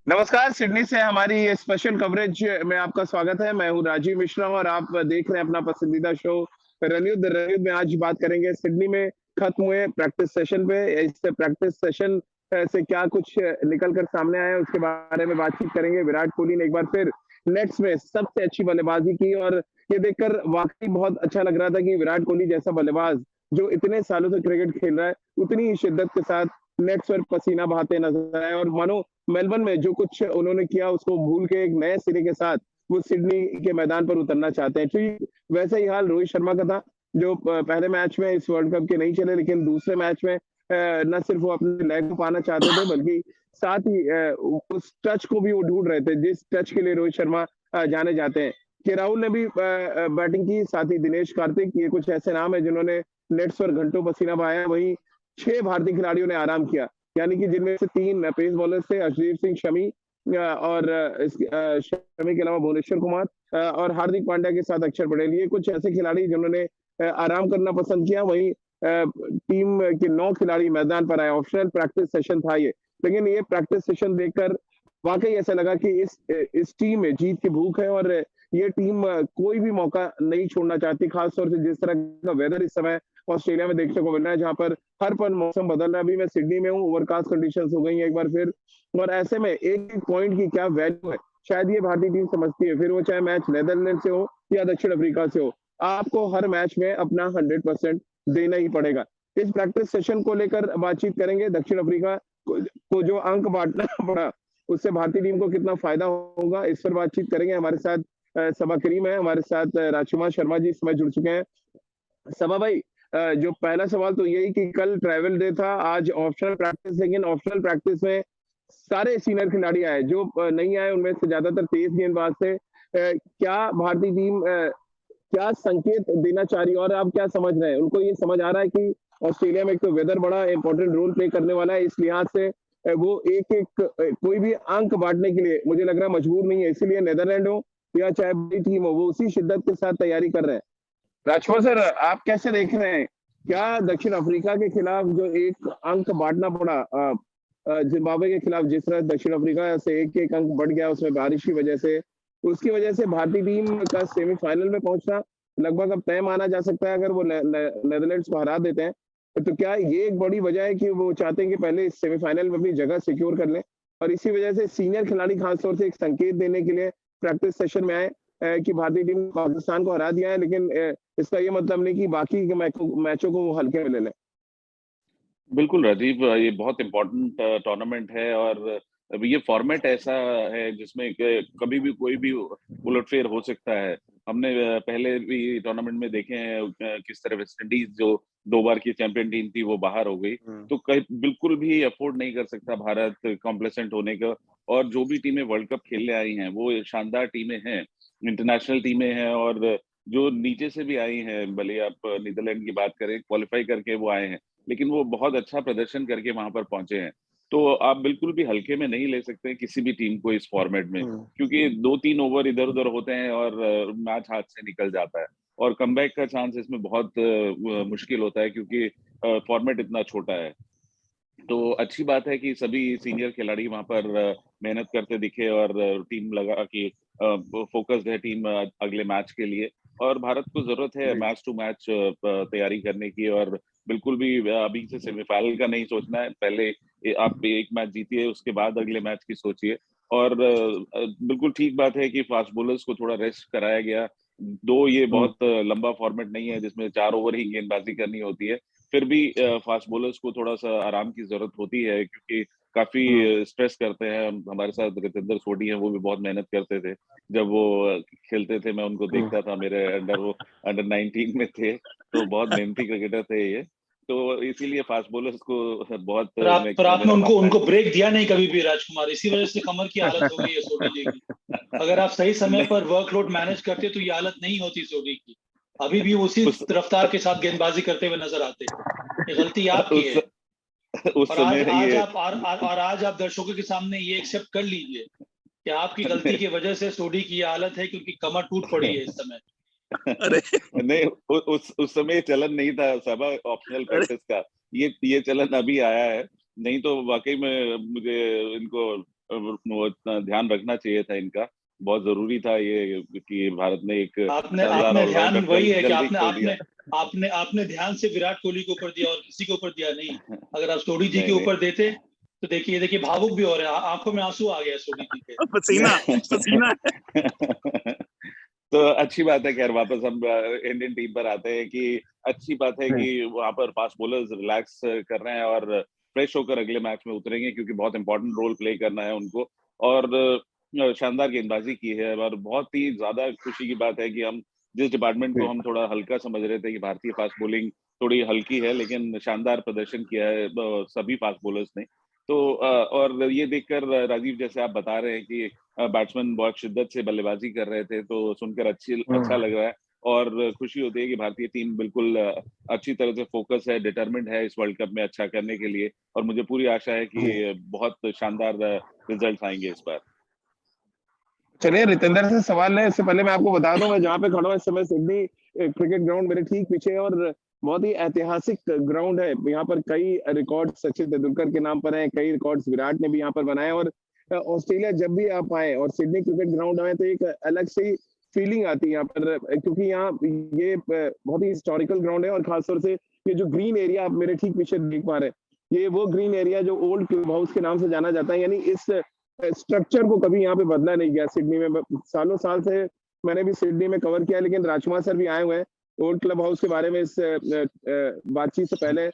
नमस्कार, सिडनी से हमारी ये स्पेशल कवरेज में आपका स्वागत है। मैं हूँ राजीव मिश्रा और आप देख रहे हैं अपना पसंदीदा शो रन युद्ध। रन युद्ध में आज बात करेंगे सिडनी में खत्म हुए प्रैक्टिस सेशन पे। इस प्रैक्टिस सेशन से क्या कुछ निकल कर सामने आया, उसके बारे में बातचीत करेंगे। विराट कोहली ने एक बार फिर नेट्स में सबसे अच्छी बल्लेबाजी की और ये देखकर वाक़ई बहुत अच्छा लग रहा था कि विराट कोहली जैसा बल्लेबाज जो इतने सालों से क्रिकेट खेल रहा है, उतनी ही शिद्दत के साथ नेट्स पर पसीना बहाते नज़र आए और मानो मेलबर्न में जो कुछ उन्होंने किया उसको भूल के एक नए सिरे के साथ वो सिडनी के मैदान पर उतरना चाहते हैं। ठीक वैसा ही हाल रोहित शर्मा का था, जो पहले मैच में इस वर्ल्ड कप के नहीं चले, लेकिन दूसरे मैच में न सिर्फ वो अपने लय को पाना चाहते थे, बल्कि साथ ही उस टच को भी वो ढूंढ रहे थे जिस टच के लिए रोहित शर्मा जाने जाते हैं। के राहुल ने भी बैटिंग की, साथ ही दिनेश कार्तिक, ये कुछ ऐसे नाम है जिन्होंने नेट्स पर घंटों पसीना बहाया। वहीं 6 भारतीय खिलाड़ियों ने आराम किया, यानी कि जिनमें से 3 पेस बॉलर्स थे, अर्शदीप सिंह, शमी और शमी के अलावा भुवनेश्वर कुमार और हार्दिक पांड्या के साथ अक्षर पटेल। ये कुछ ऐसे खिलाड़ी जिन्होंने आराम करना पसंद किया। वहीं टीम के 9 खिलाड़ी मैदान पर आए। ऑप्शनल प्रैक्टिस सेशन था ये, लेकिन ये प्रैक्टिस सेशन देखकर वाकई ऐसा लगा कि इस टीम में जीत की भूख है और ये टीम कोई भी मौका नहीं छोड़ना चाहती, खासतौर से जिस तरह का वेदर इस समय ऑस्ट्रेलिया में देखने को मिल रहा है, जहां पर हर पल मौसम बदल रहा है। अभी मैं सिडनी में हूँ, ओवरकास्ट कंडीशंस हो गई हैं एक बार फिर, और ऐसे में एक-एक पॉइंट की क्या वैल्यू है, शायद ये भारतीय टीम समझती है। फिर वो चाहे मैच नीदरलैंड से हो या दक्षिण अफ्रीका से हो, आपको हर मैच में अपना 100% देना ही पड़ेगा। इस प्रैक्टिस सेशन को लेकर बातचीत करेंगे। दक्षिण अफ्रीका को जो अंक बांटना पड़ा, उससे भारतीय टीम को कितना फायदा होगा, इस पर बातचीत करेंगे। हमारे साथ सबा करीम है, हमारे साथ राजकुमार शर्मा जी इस समय जुड़ चुके हैं। सबा भाई, जो पहला सवाल तो यही कि कल ट्रैवल डे था, आज ऑप्शनल प्रैक्टिस, लेकिन ऑप्शनल प्रैक्टिस में सारे सीनियर खिलाड़ी आए। जो नहीं आए उनमें से ज्यादातर तेज गेंदबाज थे। क्या भारतीय टीम क्या संकेत देना चाह रही है और आप क्या समझ रहे हैं? उनको ये समझ आ रहा है कि ऑस्ट्रेलिया में एक तो वेदर बड़ा इंपॉर्टेंट रोल प्ले करने वाला है, इस लिहाज से वो एक-एक कोई भी अंक बाँटने के लिए मुझे लग रहा है मजबूर नहीं है, इसीलिए नीदरलैंड हो या चाहे बड़ी टीम हो, वो उसी शिद्दत के साथ तैयारी कर रहे हैं। राजकुमार सर, आप कैसे देख रहे हैं? क्या दक्षिण अफ्रीका के खिलाफ जो एक अंक बाँटना पड़ा, ज़िम्बाब्वे के खिलाफ जिस तरह दक्षिण अफ्रीका से एक-एक अंक बढ़ गया उसमें बारिश की वजह से, उसकी वजह से भारतीय टीम का सेमीफाइनल में पहुँचना लगभग अब तय माना जा सकता है अगर वो ने ने नीदरलैंड्स को हरा देते हैं। तो क्या ये एक बड़ी वजह है कि वो चाहते हैं कि पहले इस सेमीफाइनल में अपनी जगह सिक्योर कर लें और इसी वजह से सीनियर खिलाड़ी खास तौर से एक संकेत देने के लिए प्रैक्टिस सेशन में आए कि भारतीय टीम ने पाकिस्तान को हरा दिया है, लेकिन इसका ये मतलब नहीं कि बाकी के मैचों को वो हल्के में ले लें। बिल्कुल राजीव, ये बहुत इम्पोर्टेंट टूर्नामेंट है और अब ये फॉर्मेट ऐसा है जिसमें कभी भी कोई भी उलटफेर हो सकता है। हमने पहले भी टूर्नामेंट में देखे हैं किस तरह वेस्ट इंडीज जो 2 बार की चैंपियन टीम थी वो बाहर हो गई। हुँ। तो कहीं बिल्कुल भी अफोर्ड नहीं कर सकता भारत कॉम्प्लेसेंट होने का। और जो भी टीमें वर्ल्ड कप खेलने आई हैं वो शानदार टीमें हैं, इंटरनेशनल टीमें हैं। और जो नीचे से भी आई हैं, भले आप नीदरलैंड की बात करें, क्वालिफाई करके वो आए हैं, लेकिन वो बहुत अच्छा प्रदर्शन करके वहां पर पहुंचे हैं। तो आप बिल्कुल भी हल्के में नहीं ले सकते किसी भी टीम को इस फॉर्मेट में, हुँ। क्योंकि 2-3 ओवर इधर-उधर होते हैं और मैच हाथ से निकल जाता है। और कमबैक का चांस इसमें बहुत मुश्किल होता है, क्योंकि फॉर्मेट इतना छोटा है। तो अच्छी बात है कि सभी सीनियर खिलाड़ी वहां पर मेहनत करते दिखे और टीम लगा कि फोकस्ड है टीम अगले मैच के लिए। और भारत को जरूरत है जी। मैच टू मैच तैयारी करने की। और बिल्कुल भी अभी से सेमीफाइनल का नहीं सोचना है। पहले आप एक मैच जीतिए, उसके बाद अगले मैच की सोचिए। और बिल्कुल ठीक बात है कि फास्ट बॉलर्स को थोड़ा रेस्ट कराया गया। दो ये हुँ। बहुत लंबा फॉर्मेट नहीं है जिसमें 4 ओवर ही गेंदबाजी करनी होती है। फिर भी फास्ट बॉलर्स को थोड़ा-सा आराम की ज़रूरत होती है, क्योंकि काफ़ी हुँ। स्ट्रेस करते हैं। हमारे साथ गजेंद्र सोढी हैं, वो भी बहुत मेहनत करते थे। जब वो खेलते थे, मैं उनको हुँ। देखता था, मेरे अंडर वो अंडर 19 में थे, तो बहुत मेहनती क्रिकेटर थे ये। तो इसीलिए फास्ट बॉलर्स को बहुत पर आपने मेरा उनको मानना है। उनको ब्रेक दिया नहीं कभी भी राजकुमार, इसी वजह से कमर की हालत हो गई है सोढी जी की। अगर आप सही समय नहीं, पर वर्कलोड मैनेज करते तो ये हालत नहीं होती सोढी की। अभी भी उसी उस रफ्तार के साथ गेंदबाजी करते हुए नजर आते। ये गलती आपकी उस है। उस और आज समय आज ये आप और आज आप दर्शकों के सामने ये एक्सेप्ट कर लीजिए कि आपकी गलती नहीं, की वजह से सोढी की ये हालत है, क्योंकि कमर टूट पड़ी है इस समय। अरे! नहीं, उस समय चलन नहीं था सबा ऑप्शनल अरे! प्रैक्टिस का। ये चलन अभी आया है। नहीं तो वाक़ई में मुझे इनको वो ध्यान रखना चाहिए था इनका, बहुत जरूरी था ये कि भारत ने एक आपने शानदार आपने ध्यान ऑलराउंडर वही है कि जल्दी आपने खो दिया। आपने आपने आपने ध्यान से विराट कोहली के ऊपर दिया और किसी के ऊपर दिया नहीं। अगर आप सोडी जी के नहीं नहीं ऊपर देते तो देखिए देखिए भावुक भी हो रहे हैं, आंखों में आंसू आ गया सोडी जी के। पसीना पसीना। तो अच्छी बात है। खैर वापस हम इंडियन टीम पर आते हैं कि अच्छी बात है कि वहां पर फास्ट बॉलर्स रिलैक्स कर रहे हैं और फ्रेश होकर अगले मैच में उतरेंगे, क्योंकि बहुत इंपॉर्टेंट रोल प्ले करना है उनको। और शानदार गेंदबाजी की है और बहुत ही ज्यादा खुशी की बात है कि हम जिस डिपार्टमेंट को हम थोड़ा हल्का समझ रहे थे कि भारतीय फास्ट बॉलिंग थोड़ी हल्की है, लेकिन शानदार प्रदर्शन किया है सभी फास्ट बॉलर्स ने। तो और ये देखकर राजीव, जैसे आप बता रहे हैं कि बैट्समैन बहुत शिद्दत से बल्लेबाजी कर रहे थे, तो सुनकर अच्छा लग रहा है और खुशी होती है कि भारतीय टीम बिल्कुल अच्छी तरह से फोकस है, डिटरमिन्ड है इस वर्ल्ड कप में अच्छा करने के लिए। और मुझे पूरी आशा है कि बहुत शानदार रिजल्ट आएंगे इस बार। चलिए रितेंद्र से सवाल है, इससे पहले मैं आपको बता दूं मैं जहाँ पे खड़ा हूँ इस समय सिडनी क्रिकेट ग्राउंड मेरे ठीक पीछे है और बहुत ही ऐतिहासिक ग्राउंड है। यहाँ पर कई रिकॉर्ड सचिन तेंदुलकर के नाम पर हैं, कई रिकॉर्ड्स विराट ने भी यहाँ पर बनाए। और ऑस्ट्रेलिया जब भी आप आए और सिडनी क्रिकेट ग्राउंड आए तो एक अलग सी फीलिंग आती है यहाँ पर, क्योंकि यहाँ ये बहुत ही हिस्टोरिकल ग्राउंड है। और खासतौर से ये जो ग्रीन एरिया आप मेरे ठीक पीछे देख पा रहे हैं, ये वो ग्रीन एरिया जो ओल्ड क्लब हाउस के नाम से जाना जाता है। यानी इस स्ट्रक्चर को कभी यहाँ पे बदला नहीं गया सिडनी में। सालों साल से मैंने भी सिडनी में कवर किया, लेकिन राजकुमार सर भी आए हुए हैं ओल्ड क्लब हाउस के बारे में। इस बातचीत से पहले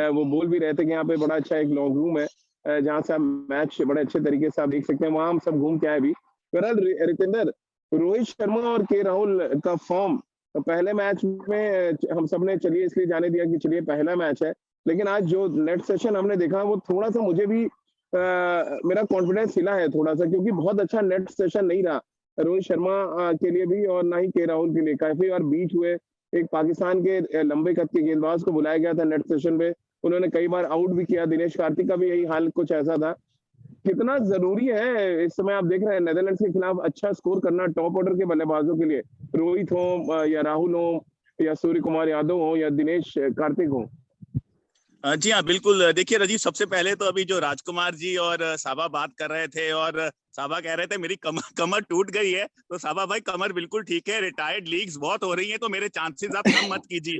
वो बोल भी रहे थे कि यहाँ पे बड़ा अच्छा एक लॉन्ग रूम है जहाँ से आप मैच बड़े अच्छे तरीके से आप देख सकते हैं। वहां हम सब घूम के आए भी। बहरहाल रितेंद्र, रोहित शर्मा और के राहुल का फॉर्म पहले मैच में हम सब ने चलिए इसलिए जाने दिया कि चलिए पहला मैच है, लेकिन आज जो नेट सेशन हमने देखा वो थोड़ा सा मुझे भी मेरा कॉन्फिडेंस हिला है थोड़ा सा, क्योंकि बहुत अच्छा नेट सेशन नहीं रहा रोहित शर्मा के लिए भी और ना ही के राहुल के लिए। काफी बार बीट हुए, एक पाकिस्तान के लंबे कद के गेंदबाज को बुलाया गया था नेट सेशन पे, उन्होंने कई बार आउट भी किया। दिनेश कार्तिक का भी यही हाल कुछ ऐसा था। कितना जरूरी है इस समय आप देख रहे हैं नेदरलैंड्स के खिलाफ अच्छा स्कोर करना टॉप ऑर्डर के बल्लेबाजों के लिए, रोहित हो या राहुल हो या सूर्य कुमार यादव हो या दिनेश कार्तिक हो। जी हाँ बिल्कुल। देखिए राजीव, सबसे पहले तो अभी जो राजकुमार जी और साबा बात कर रहे थे और साबा कह रहे थे मेरी कमर टूट गई है, तो साबा भाई कमर बिल्कुल ठीक है, रिटायर्ड लीग्स बहुत हो रही हैं तो मेरे चांसेस आप कम मत कीजिए।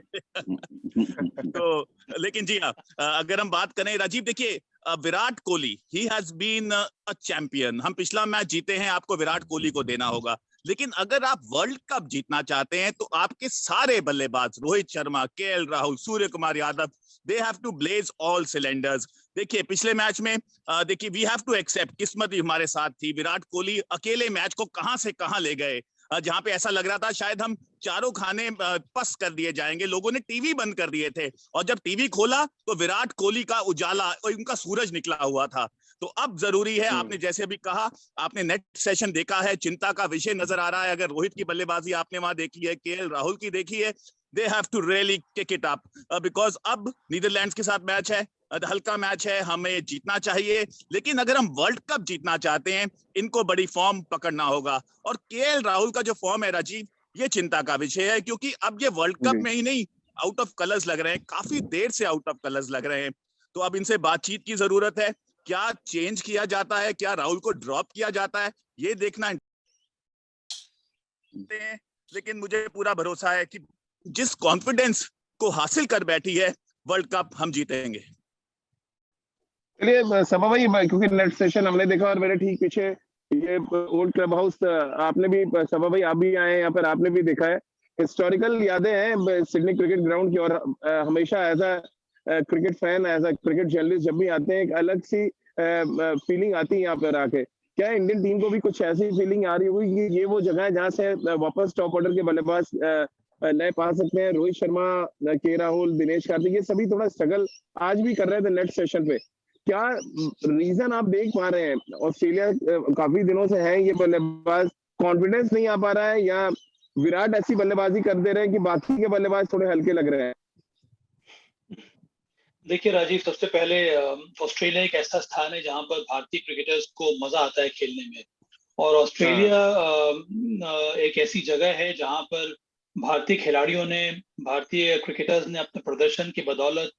तो लेकिन जी हाँ, अगर हम बात करें राजीव, देखिए Virat Kohli he has been a champion. हम पिछला मैच जीते हैं, आपको विराट कोहली को देना होगा। लेकिन अगर आप वर्ल्ड कप जीतना चाहते हैं तो आपके सारे बल्लेबाज Rohit Sharma, KL Rahul, Surya Kumar Yadav, they have to blaze all cylinders. देखिए पिछले मैच में देखिए वी हैव टू एक्सेप्ट, किस्मत भी हमारे साथ थी। विराट कोहली अकेले मैच को कहां से कहां ले गए, जहां पे ऐसा लग रहा था शायद हम चारों खाने पस कर दिए जाएंगे, लोगों ने टीवी बंद कर दिए थे और जब टीवी खोला तो विराट कोहली का उजाला और उनका सूरज निकला हुआ था। तो अब जरूरी है, आपने जैसे अभी कहा, आपने नेट सेशन देखा है, चिंता का विषय नजर आ रहा है। अगर रोहित की बल्लेबाजी आपने वहां देखी है, केएल राहुल की देखी है, they have to really kick it up because अब नीदरलैंड्स के साथ मैच है, हल्का मैच है, हमें जीतना चाहिए। लेकिन अगर हम वर्ल्ड कप जीतना चाहते हैं, इनको बड़ी फॉर्म पकड़ना होगा। और केएल राहुल का जो फॉर्म है राजीव, ये चिंता का विषय है, क्योंकि अब ये वर्ल्ड कप में ही नहीं, आउट ऑफ कलर्स लग रहे हैं, काफी देर से आउट ऑफ कलर्स लग रहे हैं। तो अब इनसे बातचीत की जरूरत है, क्या चेंज किया जाता है, क्या राहुल को ड्रॉप किया जाता है, ये देखना है। लेकिन मुझे पूरा भरोसा है कि जिस कॉन्फिडेंस को हासिल कर बैठी है, वर्ल्ड कप हम जीतेंगे। चलिए सभा भाई, क्योंकि नेट सेशन हमने देखा और मेरे ठीक पीछे ये ओल्ड क्लब हाउस आपने भी, सभा भाई आप भी आए यहाँ पर, आपने भी देखा है। हिस्टोरिकल यादें हैं सिडनी क्रिकेट ग्राउंड की। और हमेशा as a cricket fan, as a cricket journalist जब भी आते हैं एक अलग सी फीलिंग आती है यहाँ पर आके। क्या इंडियन टीम को भी कुछ ऐसी फीलिंग आ रही होगी कि ये वो जगह है जहाँ से वापस टॉप ऑर्डर के बल्लेबाज नए पा सकते हैं? रोहित शर्मा, के राहुल, दिनेश कार्तिक, ये सभी थोड़ा स्ट्रगल आज भी कर रहे थे नेट सेशन पे। क्या रीजन आप देख पा रहे हैं? ऑस्ट्रेलिया काफी दिनों से है ये बल्लेबाज, कॉन्फिडेंस नहीं आ पा रहा है, या विराट ऐसी बल्लेबाजी कर दे रहे हैं कि बाकी के बल्लेबाज थोड़े हल्के लग रहे हैं? देखिए राजीव, सबसे पहले ऑस्ट्रेलिया एक ऐसा स्थान है जहां पर भारतीय क्रिकेटर्स को मजा आता है खेलने में। और ऑस्ट्रेलिया एक ऐसी जगह है जहां पर भारतीय खिलाड़ियों ने, भारतीय क्रिकेटर्स ने अपने प्रदर्शन की बदौलत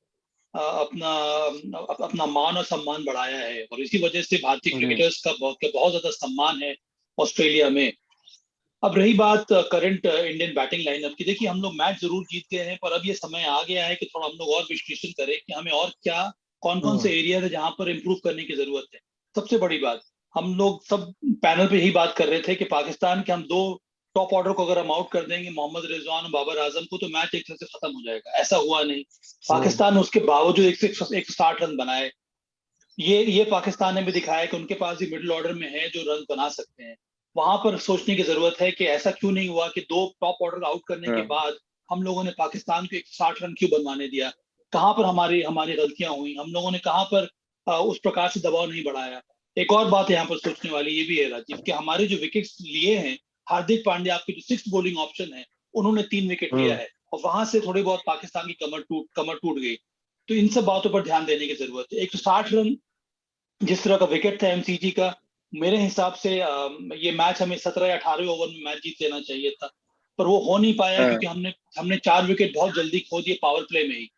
अपना मान और सम्मान बढ़ाया है, और इसी वजह से भारतीय क्रिकेटर्स का बहुत ज्यादा सम्मान है ऑस्ट्रेलिया में। अब रही बात करंट इंडियन बैटिंग लाइनअप की, देखिए हम लोग मैच जरूर जीत गए हैं, पर अब ये समय आ गया है कि थोड़ा हम लोग और विश्लेषण करें कि हमें और क्या, कौन कौन से एरिया है जहां पर इम्प्रूव करने की जरूरत है। सबसे बड़ी बात, हम लोग सब पैनल पे यही बात कर रहे थे कि पाकिस्तान के हम दो टॉप ऑर्डर को अगर हम आउट कर देंगे, मोहम्मद रिजवान और बाबर आजम को, तो मैच एक तरह से खत्म हो जाएगा। ऐसा हुआ नहीं, पाकिस्तान ने उसके बावजूद 160 रन बनाए। ये पाकिस्तान ने भी दिखाया कि उनके पास भी मिडिल ऑर्डर में है जो रन बना सकते हैं। वहां पर सोचने की जरूरत है कि ऐसा क्यों नहीं हुआ कि दो टॉप ऑर्डर आउट करने के बाद हम लोगों ने पाकिस्तान को 160 रन क्यों बनवाने दिया। कहां पर हमारी हमारी गलतियां हुई, हम लोगों ने कहां पर उस प्रकार से दबाव नहीं बढ़ाया। एक और बात यहाँ पर सोचने वाली ये भी है राजीव, कि हमारे जो विकेट्स लिए हैं, हार्दिक पांड्या आपके जो 6th बॉलिंग ऑप्शन है, उन्होंने 3 विकेट लिया है, और वहां से थोड़ी बहुत पाकिस्तान की कमर टूट गई। तो इन सब बातों पर ध्यान देने की जरूरत है। 160 रन जिस तरह का विकेट था एमसीजी का, मेरे हिसाब से ये मैच हमें 17 या 18 ओवर में मैच जीत लेना चाहिए था, पर वो हो नहीं पाया क्योंकि हमने 4 विकेट बहुत जल्दी खो दिए पावर प्ले में ही।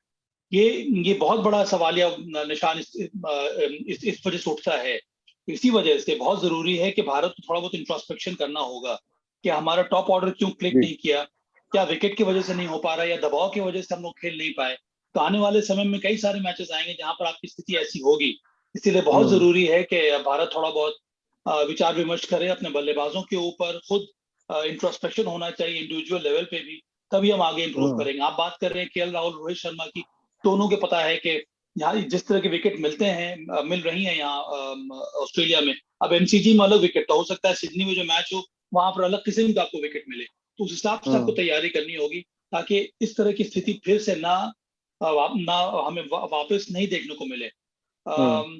ये बहुत बड़ा सवालिया निशान इस वजह से उठता है। इसी वजह से बहुत जरूरी है कि भारत को थोड़ा बहुत इंट्रोस्पेक्शन करना होगा कि हमारा टॉप ऑर्डर क्यों क्लिक नहीं किया, क्या विकेट की वजह से नहीं हो पा रहा है, या दबाव की वजह से हम लोग खेल नहीं पाए। तो आने वाले समय में कई सारे मैचेस आएंगे जहां पर आपकी स्थिति ऐसी होगी। इसीलिए बहुत जरूरी है कि भारत थोड़ा बहुत विचार विमर्श करे अपने बल्लेबाजों के ऊपर, खुद इंट्रोस्पेक्शन होना चाहिए इंडिविजुअल लेवल पे भी, तभी हम आगे इंप्रूव करेंगे। आप बात कर रहे हैं केएल राहुल, रोहित शर्मा की, दोनों के पता है कि यहाँ जिस तरह के विकेट मिलते हैं, मिल रही हैं यहाँ ऑस्ट्रेलिया में। अब एमसीजी में अलग विकेट, तो हो सकता है सिडनी में जो मैच हो वहां पर अलग किस्म का आपको विकेट मिले, तो उस हिसाब से आपको तैयारी करनी होगी, ताकि इस तरह की स्थिति फिर से ना हमें वापस नहीं देखने को मिले।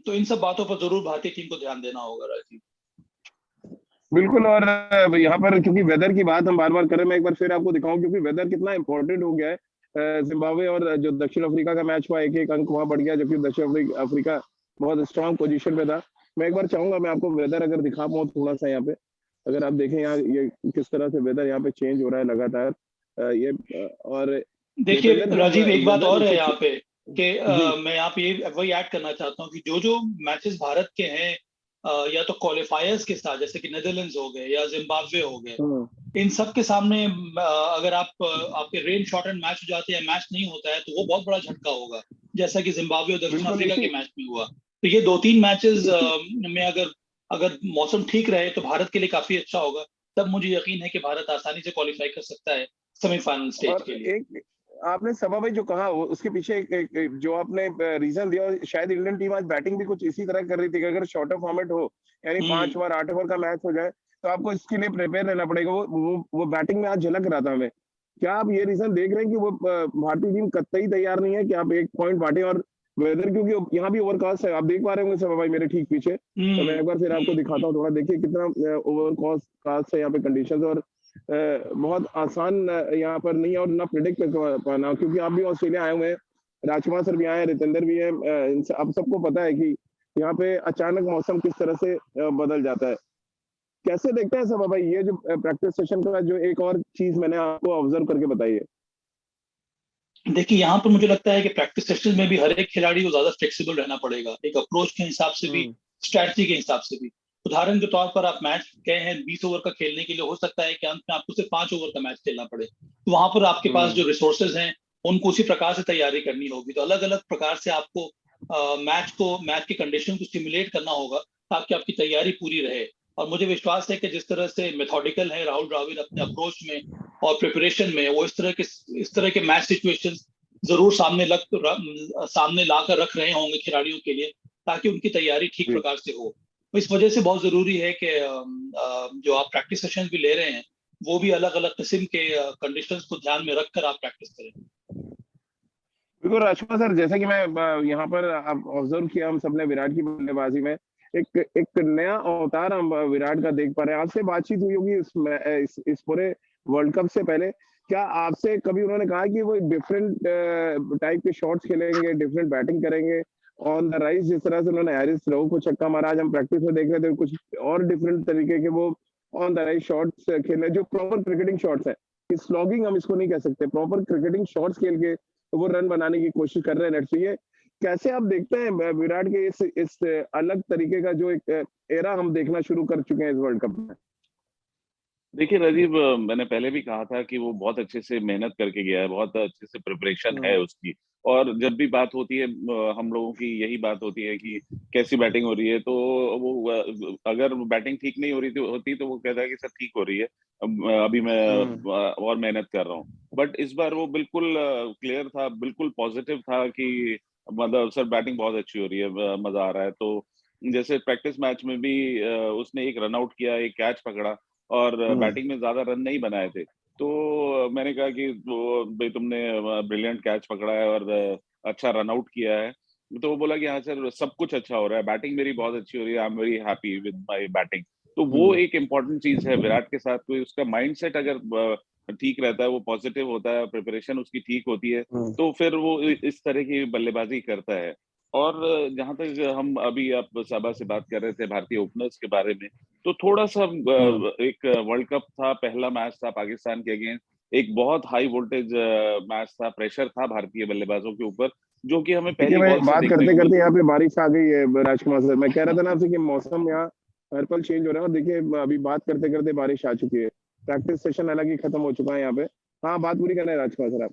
तो इन सब बातों पर जरूर भारतीय टीम को ध्यान देना होगा राजीव। बिल्कुल। और यहाँ पर क्योंकि वेदर की बात हम बार बार कर रहे हैं, मैं एक बार फिर आपको दिखाऊं क्योंकि वेदर कितना इंपॉर्टेंट हो गया है। जिम्बाब्वे और जो दक्षिण अफ्रीका का मैच हुआ, 1-1 अंक वहां बढ़ गया, जबकि दक्षिण अफ्रीका बहुत स्ट्रांग पोजीशन पे था। मैं एक बार चाहूंगा, मैं आपको वेदर अगर दिखा पाऊँ थोड़ा सा यहाँ पे, अगर आप देखें यहाँ ये किस तरह से वेदर यहाँ पे चेंज हो रहा है लगातार। और देखिए राजीव, एक बात और है वेदर यहाँ पे कि मैं यहाँ पे वही ऐड करना चाहता हूँ कि जो मैचेस भारत के हैं, या तो क्वालिफायर्स के साथ, जैसे कि नेदरलैंड्स हो गए या जिम्बाब्वे हो गए, इन सब के सामने अगर आपके रेन शॉर्ट एंड मैच हो जाते हैं, मैच नहीं होता है, तो वो बहुत बड़ा झटका होगा, जैसा कि जिम्बाब्वे और दक्षिण अफ्रीका के मैच में हुआ। तो ये 2-3 मैचेस में अगर मौसम ठीक रहे तो भारत के लिए काफी अच्छा होगा। तब मुझे यकीन है कि भारत आसानी से क्वालिफाई कर सकता है सेमीफाइनल स्टेज के लिए। एक आपने सभा भाई जो कहा उसके पीछे एक जो आपने रीजन दिया, शायद इंडियन टीम आज बैटिंग भी कुछ इसी तरह कर रही थी कि अगर शॉर्टर फॉर्मेट हो, यानी 5 ओवर 8 ओवर का मैच हो जाए, तो आपको इसके लिए प्रिपेयर रहना पड़ेगा। वो बैटिंग में आज झलक रहा था हमें। क्या आप ये रीजन देख रहे हैं कि वो भारतीय टीम कतई तैयार नहीं है कि आप एक पॉइंट बांटे? और वेदर क्योंकि यहाँ भी ओवरकास्ट है, आप देख पा रहे होंगे सभा भाई मेरे ठीक पीछे, तो मैं एक बार फिर आपको दिखाता हूँ, थोड़ा देखिए कितना ओवरकास्ट है यहाँ पे कंडीशन। और बहुत आसान यहाँ पर नहीं है और ना प्रिडिक्ट कर पाना, क्योंकि आप भी ऑस्ट्रेलिया आए हुए हैं, राजकुमार सर भी आए हैं, रितेंद्र भी है, अब सबको पता है कि यहाँ पे अचानक मौसम किस तरह से बदल जाता है। कैसे देखते हैं सब भाई ये जो प्रैक्टिस सेशन का जो एक और चीज मैंने आपको ऑब्जर्व करके बताई है? देखिए यहाँ पर मुझे लगता है कि प्रैक्टिस सेशन में भी हर एक खिलाड़ी को ज्यादा फ्लेक्सिबल रहना पड़ेगा, एक अप्रोच के हिसाब से भी, स्ट्रैटेजी के हिसाब से भी। उदाहरण के तौर पर आप मैच गए हैं 20 ओवर का खेलने के लिए, हो सकता है कि अंत में आपको सिर्फ 5 ओवर का मैच खेलना पड़े, तो वहां पर आपके पास जो रिसोर्सेज हैं उनको उसी प्रकार से तैयारी करनी होगी। तो अलग अलग प्रकार से आपको मैच की कंडीशन को स्टिमुलेट करना होगा ताकि आपकी तैयारी पूरी रहे। और मुझे विश्वास है कि जिस तरह से मेथोडिकल है राहुल द्रविड़ अपने अप्रोच में और प्रिपरेशन में, वो इस तरह के मैच सिचुएशन जरूर सामने लाकर रख रहे होंगे खिलाड़ियों के लिए, ताकि उनकी तैयारी ठीक प्रकार से हो। तो इस वजह से बहुत जरूरी है कि जो आप प्रैक्टिस सेशन भी ले रहे हैं वो भी अलग अलग किस्म के कंडीशंस को ध्यान में रखकर आप प्रैक्टिस करें। बिल्कुल राजकुमार सर, जैसा कि मैं यहाँ पर आप ऑब्जर्व किया, हम सबने विराट की बल्लेबाजी में एक नया अवतार हम विराट का देख पा रहे हैं। आपसे बातचीत हुई होगी इस पूरे वर्ल्ड कप से पहले, क्या आपसे कभी उन्होंने कहा कि वो डिफरेंट टाइप के शॉट्स खेलेंगे, डिफरेंट बैटिंग करेंगे ऑन द राइज? जिस तरह से उन्होंने हैरिस राव को छक्का मारा, आज हम प्रैक्टिस में देख रहे थे कुछ और डिफरेंट तरीके के वो ऑन द राइज शॉट्स खेले, जो प्रॉपर क्रिकेटिंग शॉट्स है। स्लॉगिंग हम इसको नहीं कह सकते, प्रॉपर क्रिकेटिंग शॉट्स खेल के तो वो रन बनाने की कोशिश कर रहे हैं नेट से। कैसे आप देखते हैं विराट के इस अलग तरीके का जो एक एरा हम देखना शुरू कर चुके हैं इस वर्ल्ड कप में? देखिए राजीव, मैंने पहले भी कहा था कि वो बहुत अच्छे से मेहनत करके गया है, बहुत अच्छे से प्रिपरेशन है उसकी। और जब भी बात होती है, हम लोगों की यही बात होती है कि कैसी बैटिंग हो रही है, तो वो अगर बैटिंग ठीक नहीं हो रही होती तो वो कहता है कि सर ठीक हो रही है, अभी मैं और मेहनत कर रहा हूँ। बट इस बार वो बिल्कुल क्लियर था, बिल्कुल पॉजिटिव था कि मतलब सर बैटिंग बहुत अच्छी हो रही है, मजा आ रहा है। तो जैसे प्रैक्टिस मैच में भी उसने एक रन आउट किया, एक कैच पकड़ा और बैटिंग में ज्यादा रन नहीं बनाए थे। तो मैंने कहा कि वो भाई तुमने ब्रिलियंट कैच पकड़ा है और अच्छा रन आउट किया है। तो वो बोला कि हाँ सर, सब कुछ अच्छा हो रहा है, बैटिंग मेरी बहुत अच्छी हो रही है, I am very happy with my batting. तो वो एक इम्पोर्टेंट चीज है विराट के साथ। कोई उसका माइंडसेट अगर ठीक रहता है, वो पॉजिटिव होता है, प्रिपरेशन उसकी ठीक होती है, तो फिर वो इस तरह की बल्लेबाजी करता है। और जहां तक हम अभी आप साबा से बात कर रहे थे भारतीय ओपनर्स के बारे में, तो थोड़ा सा एक वर्ल्ड कप था, पहला मैच था पाकिस्तान के अगेंस्ट, एक बहुत हाई वोल्टेज मैच था, प्रेशर था भारतीय बल्लेबाजों के ऊपर, जो कि हमें देखिए, पहली मैं बॉल से बात देखने करते को करते मिला। यहाँ पे बारिश आ गई है राजकुमार सर। मैं कह रहा था ना आपसे कि मौसम यहाँ हर पल चेंज हो रहा है, और देखिए अभी बात करते करते बारिश आ चुकी है। प्रैक्टिस सेशन अलग ही खत्म हो चुका है यहाँ पे। हाँ, बात पूरी करना है राजकुमार सर आप।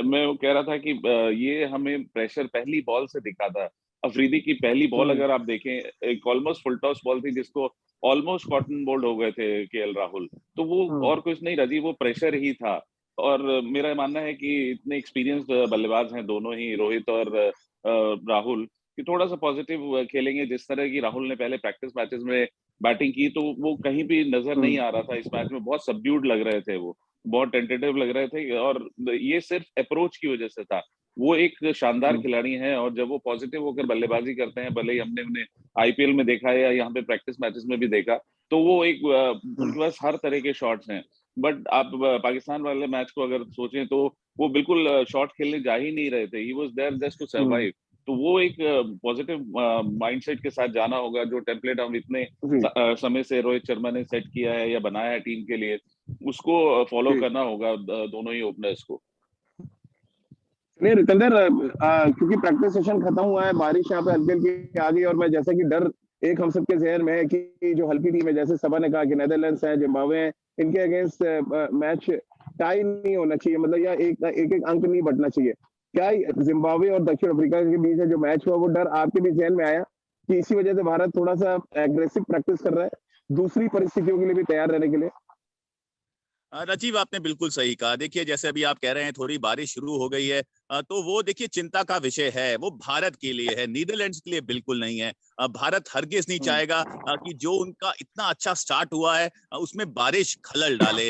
मैं वो कह रहा था कि ये हमें प्रेशर पहली बॉल से दिखा था। अफरीदी की पहली बॉल हम्म अगर आप देखें, एक ऑलमोस्ट फुल टॉस बॉल थी जिसको ऑलमोस्ट कॉटन बोल्ड हो गए थे केएल राहुल। तो वो हम्म और कुछ नहीं राजीव, वो प्रेशर ही था। और मेरा मानना है कि इतने एक्सपीरियंस्ड बल्लेबाज हैं दोनों ही, रोहित और राहुल, कि थोड़ा सा पॉजिटिव खेलेंगे। जिस तरह की राहुल ने पहले प्रैक्टिस मैचेस में बैटिंग की, तो वो कहीं भी नजर नहीं हम्म आ रहा था। इस मैच में बहुत सबड्यूड लग रहे थे वो, बहुत टेंटेटिव लग रहे थे, और ये सिर्फ अप्रोच की वजह से था। वो एक शानदार हम्म खिलाड़ी हैं, और जब वो पॉजिटिव होकर बल्लेबाजी करते हैं, भले ही हमने उन्हें आईपीएल में देखा या यहाँ पे प्रैक्टिस मैचेस में भी देखा, तो वो एक हम्म उनके पास हर तरह के शॉट्स हैं। बट आप पाकिस्तान वाले मैच को अगर सोचें, तो वो बिल्कुल शॉट खेलने जा ही नहीं रहे थे, he was there just to hmm, survive. तो वो एक पॉजिटिव माइंडसेट के साथ जाना होगा, जो टेम्पलेट हम इतने जी समय से रोहित शर्मा ने सेट किया है या बनाया है टीम के लिए, उसको फॉलो जी। करना होगा दोनों ही ओपनर्स को। नहीं रुपिंदर, क्योंकि प्रैक्टिस सेशन खत्म हुआ है, बारिश यहाँ पे हल्की हल्की आ गई, और मैं जैसा कि डर एक हम सबके जहन में है कि जो हल्की टीम है, जैसे सबा ने कहा कि नेदरलैंड्स है, जिम्बाब्वे है, इनके अगेंस्ट मैच टाई नहीं होना चाहिए, मतलब या एक एक, एक अंक नहीं बटना चाहिए। क्या जिम्बाब्वे और दक्षिण अफ्रीका के बीच जो मैच हुआ, वो डर आपके भी जहन में आया कि इसी वजह से भारत थोड़ा सा एग्रेसिव प्रैक्टिस कर रहा है दूसरी परिस्थितियों के लिए भी तैयार रहने के लिए? राजीव, आपने बिल्कुल सही कहा। देखिए, जैसे अभी आप कह रहे हैं थोड़ी बारिश शुरू हो गई है, तो वो देखिए चिंता का विषय है, वो भारत के लिए है, नीदरलैंड्स के लिए बिल्कुल नहीं है। भारत हरगिज नहीं चाहेगा कि जो उनका इतना अच्छा स्टार्ट हुआ है उसमें बारिश खलल डाले।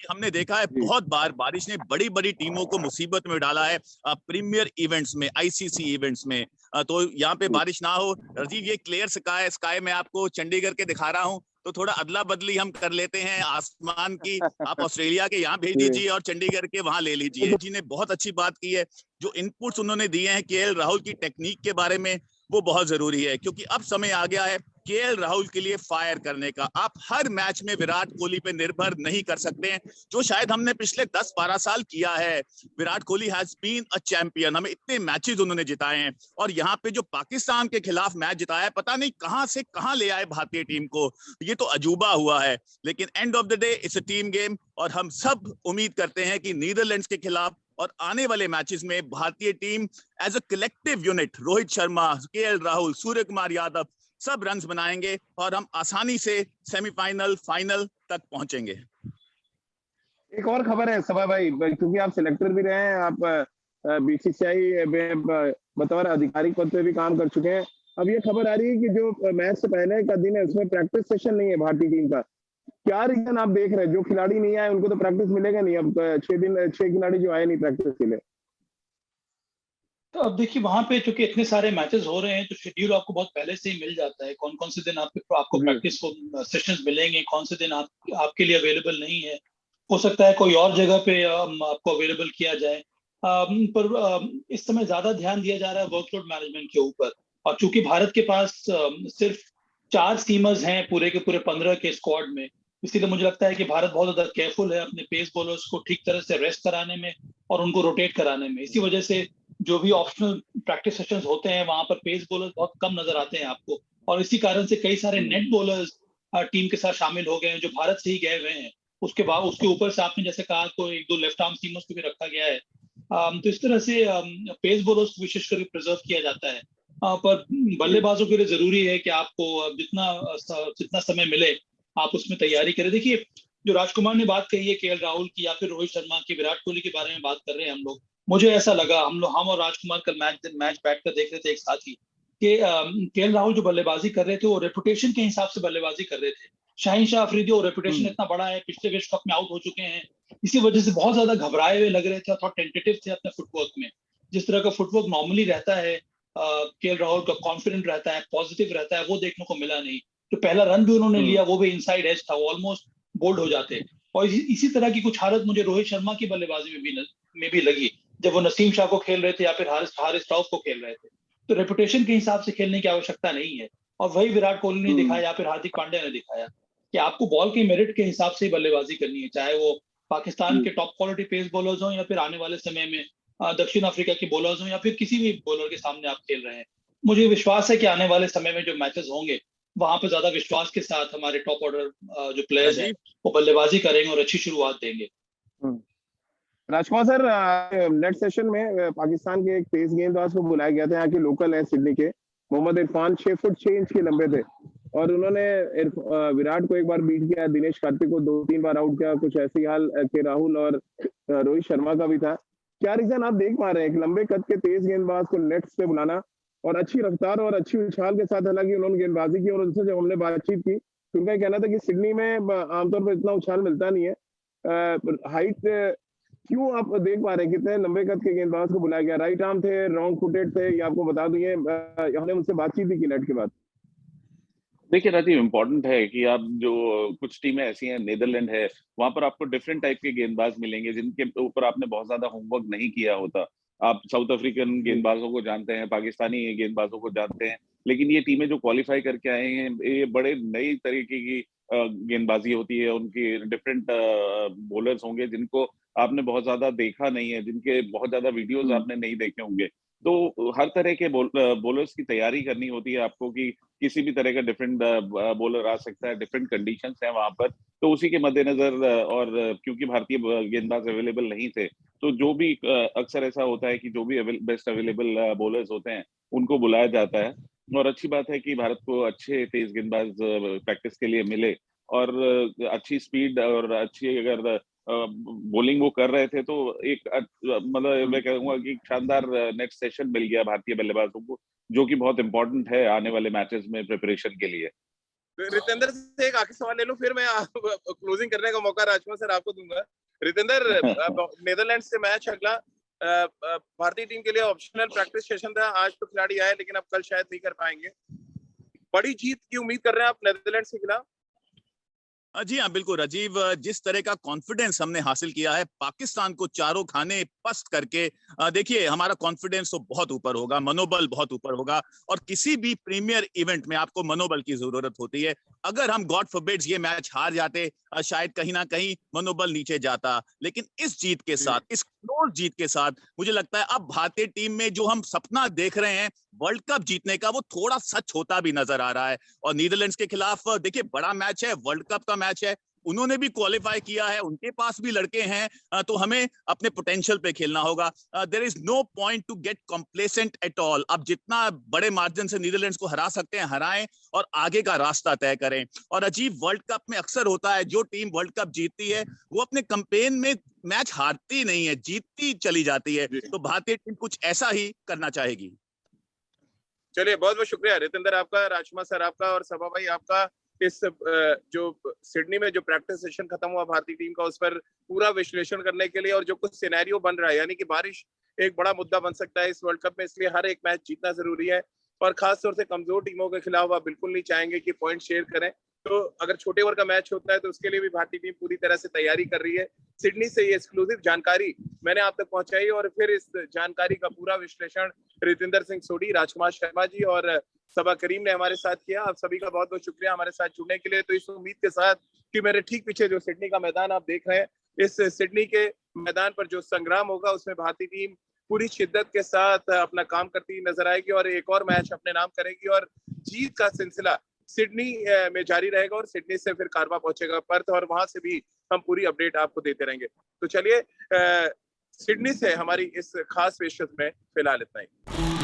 हमने देखा है जी बहुत बार बारिश ने बड़ी बड़ी टीमों को मुसीबत में डाला है, प्रीमियर इवेंट्स में, आईसीसी इवेंट्स में। तो यहाँ पे जी बारिश ना हो। राजीव, ये क्लियर स्काई मैं आपको चंडीगढ़ के दिखा रहा हूँ, तो थोड़ा अदला बदली हम कर लेते हैं आसमान की। आप ऑस्ट्रेलिया के यहाँ भेज जी। दीजिए और चंडीगढ़ के वहां ले लीजिए। जी ने बहुत अच्छी बात की है, जो इनपुट्स उन्होंने दिए हैं केएल राहुल की टेक्निक के बारे में, वो बहुत जरूरी है, क्योंकि अब समय आ गया है केएल राहुल के लिए फायर करने का। आप हर मैच में विराट कोहली पे निर्भर नहीं कर सकते हैं, जो शायद हमने पिछले 10-12 साल किया है। Virat Kohli has been a champion, हमें इतने मैचेस उन्होंने जिताए हैं, और यहाँ पे जो पाकिस्तान के खिलाफ मैच जिताया है, पता नहीं कहां से कहां ले आए भारतीय टीम को, ये तो अजूबा हुआ है। लेकिन end of the day it's a team game, और हम सब उम्मीद करते हैं कि नीदरलैंड्स के खिलाफ और आने वाले मैचेस में भारतीय team as a collective unit, Rohit Sharma, KL Rahul, Surya Kumar Yadav, सब रन्स बनाएंगे और हम आसानी से सेमीफाइनल, फाइनल तक पहुंचेंगे। एक और खबर है सबा भाई, क्योंकि आप सिलेक्टर भी रहे हैं, आप बीसीसीआई में बतौर आधिकारिक पद पे भी काम कर चुके हैं। अब ये खबर आ रही है कि जो मैच से पहले का दिन है, उसमें प्रैक्टिस सेशन नहीं है भारतीय टीम का। क्या रीजन आप देख रहे हैं? जो खिलाड़ी नहीं आए उनको तो प्रैक्टिस मिलेगा नहीं। अब 6 खिलाड़ी जो आए नहीं प्रैक्टिस के लिए। तो अब देखिए, वहां पे चूंकि इतने सारे मैचेस हो रहे हैं, तो शेड्यूल आपको बहुत पहले से ही मिल जाता है, कौन कौन से दिन आपको जी प्रैक्टिस को सेशंस मिलेंगे, कौन से दिन आपके लिए अवेलेबल नहीं है। हो सकता है कोई और जगह पे आपको अवेलेबल किया जाए। पर इस समय ज्यादा ध्यान दिया जा रहा है वर्कलोड मैनेजमेंट के ऊपर। और चूंकि भारत के पास सिर्फ 4 सीमर्स हैं पूरे के पूरे 15 के स्क्वाड में, इसीलिए मुझे लगता है कि भारत बहुत ज्यादा केयरफुल है अपने पेस बॉलर्स को ठीक तरह से रेस्ट कराने में और उनको रोटेट कराने में। इसी वजह से जो भी ऑप्शनल प्रैक्टिस सेशंस होते हैं वहां पर पेस बॉलर्स बहुत कम नजर आते हैं आपको, और इसी कारण से कई सारे नेट बॉलर्स टीम के साथ शामिल हो गए हैं जो भारत से ही गए हुए हैं। उसके बाद उसके ऊपर से आपने जैसे कहा को एक दो लेफ्ट आर्म सीमर्स को भी रखा गया है। तो इस तरह से पेस बॉलर्स को विशेष करके प्रिजर्व किया जाता है। पर बल्लेबाजों के लिए जरूरी है कि आपको जितना समय मिले आप उसमें तैयारी करें। देखिए, जो राजकुमार ने बात कही है केएल राहुल की या फिर रोहित शर्मा की, विराट कोहली के बारे में बात कर रहे हैं हम लोग, मुझे ऐसा लगा, हम और राजकुमार कल मैच बैठकर देख रहे थे एक साथ ही, कि केएल राहुल जो बल्लेबाजी कर रहे थे वो रेपुटेशन के हिसाब से बल्लेबाजी कर रहे थे। शाहीन शाह अफरीदी और रेपुटेशन इतना बड़ा है, पिछले विश्व कप में आउट हो चुके हैं, इसी वजह से बहुत ज्यादा घबराए हुए लग रहे थे और थोड़ा टेंटेटिव थे अपने फुटवर्क में। जिस तरह का फुटवर्क नॉर्मली रहता है, केएल राहुल का कॉन्फिडेंट रहता है, पॉजिटिव रहता है, वो देखने को मिला नहीं। जो पहला रन भी उन्होंने लिया वो भी इनसाइड एज था, वो ऑलमोस्ट बोल्ड हो जाते। और इसी तरह की कुछ हालत मुझे रोहित शर्मा की बल्लेबाजी में भी लगी, जब वो नसीम शाह को खेल रहे थे या फिर हारिस राउफ को खेल रहे थे। तो रेपुटेशन के हिसाब से खेलने की आवश्यकता नहीं है, और वही विराट कोहली ने दिखाया या फिर हार्दिक पांड्या ने दिखाया कि आपको बॉल के मेरिट के हिसाब से ही बल्लेबाजी करनी है, चाहे वो पाकिस्तान के टॉप क्वालिटी पेस बॉलर्स हों या फिर आने वाले समय में दक्षिण अफ्रीका के बॉलर्स हों या फिर किसी भी बॉलर के सामने आप खेल रहे हैं। मुझे विश्वास है कि आने वाले समय में जो मैचेस होंगे वहां पर ज्यादा विश्वास के साथ हमारे टॉप ऑर्डर जो प्लेयर्स हैं वो बल्लेबाजी करेंगे और अच्छी शुरुआत देंगे। राजकुमार सर, नेट सेशन में पाकिस्तान के एक तेज गेंदबाज को बुलाया गया था, यहाँ के लोकल है सिडनी के, मोहम्मद इरफान, 6 फुट 6 इंच के लंबे थे, और उन्होंने विराट को एक बार बीट किया, दिनेश कार्तिक को 2-3 बार आउट किया। कुछ ऐसी हाल के राहुल और रोहित शर्मा का भी था। क्या रीजन आप देख पा रहे हैं एक लंबे कद के तेज गेंदबाज को नेट्स पे बुलाना, और अच्छी रफ्तार और अच्छी उछाल के साथ? हालांकि उन्होंने गेंदबाजी की और उनसे जब हमने बातचीत की तो उनका कहना था कि सिडनी में आमतौर पर इतना उछाल मिलता नहीं है। हाइट क्यों आप देख पा रहे हैं कितने लंबे कद के गेंदबाज को बुलाया गया? राइट आर्म थे, रॉन्ग फुटेड थे, ये आपको बता दूं, ये हमने उनसे बातचीत भी की नेट के बाद। देखिए राजीव, इम्पोर्टेंट है कि आप जो कुछ टीमें ऐसी हैं, नीदरलैंड है, वहां पर आपको डिफरेंट टाइप के गेंदबाज मिलेंगे जिनके ऊपर आपने बहुत ज्यादा होमवर्क नहीं किया होता। आप साउथ अफ्रीकन गेंदबाजों को जानते हैं, पाकिस्तानी गेंदबाजों को जानते हैं, लेकिन ये टीमें जो क्वालिफाई करके आए हैं, ये बड़े नई तरीके की गेंदबाजी होती है। उनकी डिफरेंट बॉलर्स होंगे जिनको आपने बहुत ज्यादा देखा नहीं है, जिनके बहुत ज्यादा वीडियोज आपने नहीं देखे होंगे। तो हर तरह के बॉलर्स की तैयारी करनी होती है आपको कि किसी भी तरह का डिफरेंट बॉलर आ सकता है, डिफरेंट कंडीशंस हैं वहां पर। तो उसी के मद्देनजर और क्योंकि भारतीय गेंदबाज अवेलेबल नहीं थे, तो जो भी अक्सर ऐसा होता है कि जो भी बेस्ट अवेलेबल बॉलर्स होते हैं उनको बुलाया जाता है। और अच्छी बात है कि भारत को अच्छे तेज गेंदबाज प्रैक्टिस के लिए मिले, और अच्छी स्पीड और अच्छी अगर बॉलिंग वो कर रहे थे, तो एक मतलब मैं कहूंगा कि शानदार नेक्स्ट सेशन मिल गया भारतीय बल्लेबाजों को, जो कि बहुत इंपॉर्टेंट है आने वाले मैचेस में प्रिपरेशन के लिए। रितेंद्र से एक आखिरी सवाल ले लूं, फिर मैं क्लोजिंग करने का मौका राजकुमार सर आपको दूंगा। रितेंद्र, नीदरलैंड से मैच अगला, भारतीय टीम के लिए ऑप्शनल प्रैक्टिस सेशन था, आज तो खिलाड़ी आए लेकिन अब कल शायद नहीं कर पाएंगे। बड़ी जीत की उम्मीद कर रहे हैं आप नीदरलैंड के खिलाफ? जी हाँ, बिल्कुल राजीव, जिस तरह का कॉन्फिडेंस हमने हासिल किया है पाकिस्तान को चारों खाने पस्त करके, देखिए हमारा कॉन्फिडेंस तो बहुत ऊपर होगा, मनोबल बहुत ऊपर होगा, और किसी भी प्रीमियर इवेंट में आपको मनोबल की जरूरत होती है। अगर हम गॉड फॉरबिड्स ये मैच हार जाते, शायद कहीं ना कहीं मनोबल नीचे जाता, लेकिन इस जीत के साथ, इस क्लोज जीत के साथ, मुझे लगता है अब भारतीय टीम में जो हम सपना देख रहे हैं वर्ल्ड कप जीतने का, वो थोड़ा सच होता भी नजर आ रहा है। और नीदरलैंड्स के खिलाफ देखिए बड़ा मैच है, वर्ल्ड कप का मैच है, उन्होंने भी क्वालिफाई किया है, उनके पास भी लड़के हैं, तो हमें अपने पोटेंशियल पे खेलना होगा। There is no point to get complacent at all. अब जितना बड़े मार्जिन से नीदरलैंड्स को हरा सकते हैं हराएं और आगे का रास्ता तय करें। और अजीब, वर्ल्ड कप में अक्सर होता है जो टीम वर्ल्ड कप जीतती है वो अपने कैंपेन में मैच हारती नहीं है, जीतती चली जाती है। तो भारतीय टीम कुछ ऐसा ही करना चाहेगी। चलिए, बहुत बहुत शुक्रिया रितेंद्र आपका, राजकुमार सर आपका, और सभा भाई आपका। इस जो सिडनी में जो प्रैक्टिस सेशन खत्म हुआ भारतीय टीम का, उस पर पूरा विश्लेषण करने के लिए, और जो कुछ सिनेरियो बन रहा है, यानी कि बारिश एक बड़ा मुद्दा बन सकता है इस वर्ल्ड कप में, इसलिए हर एक मैच जीतना जरूरी है। और खास तौर से कमजोर टीमों के खिलाफ आप बिल्कुल नहीं चाहेंगे कि पॉइंट शेयर करें। तो अगर छोटे ओवर का मैच होता है तो उसके लिए भी भारतीय टीम पूरी तरह से तैयारी कर रही है। सिडनी से ये एक्सक्लूसिव जानकारी मैंने आप तक पहुंचाई, और फिर इस जानकारी का पूरा विश्लेषण रितेंद्र सिंह सोढ़ी, राजकुमार शर्मा जी और सबा करीम ने हमारे साथ किया। आप सभी का बहुत बहुत शुक्रिया हमारे साथ जुड़ने के लिए। तो इस उम्मीद के साथ कि मेरे ठीक पीछे जो सिडनी का मैदान आप देख रहे हैं, इस सिडनी के मैदान पर जो संग्राम होगा उसमें भारतीय टीम पूरी शिद्दत के साथ अपना काम करती नजर आएगी और एक और मैच अपने नाम करेगी और जीत का सिलसिला सिडनी में जारी रहेगा और सिडनी से फिर कारवा पहुंचेगा पर्थ और वहां से भी हम पूरी अपडेट आपको देते रहेंगे। तो चलिए सिडनी से हमारी इस खास पेशकश में फिलहाल इतना ही।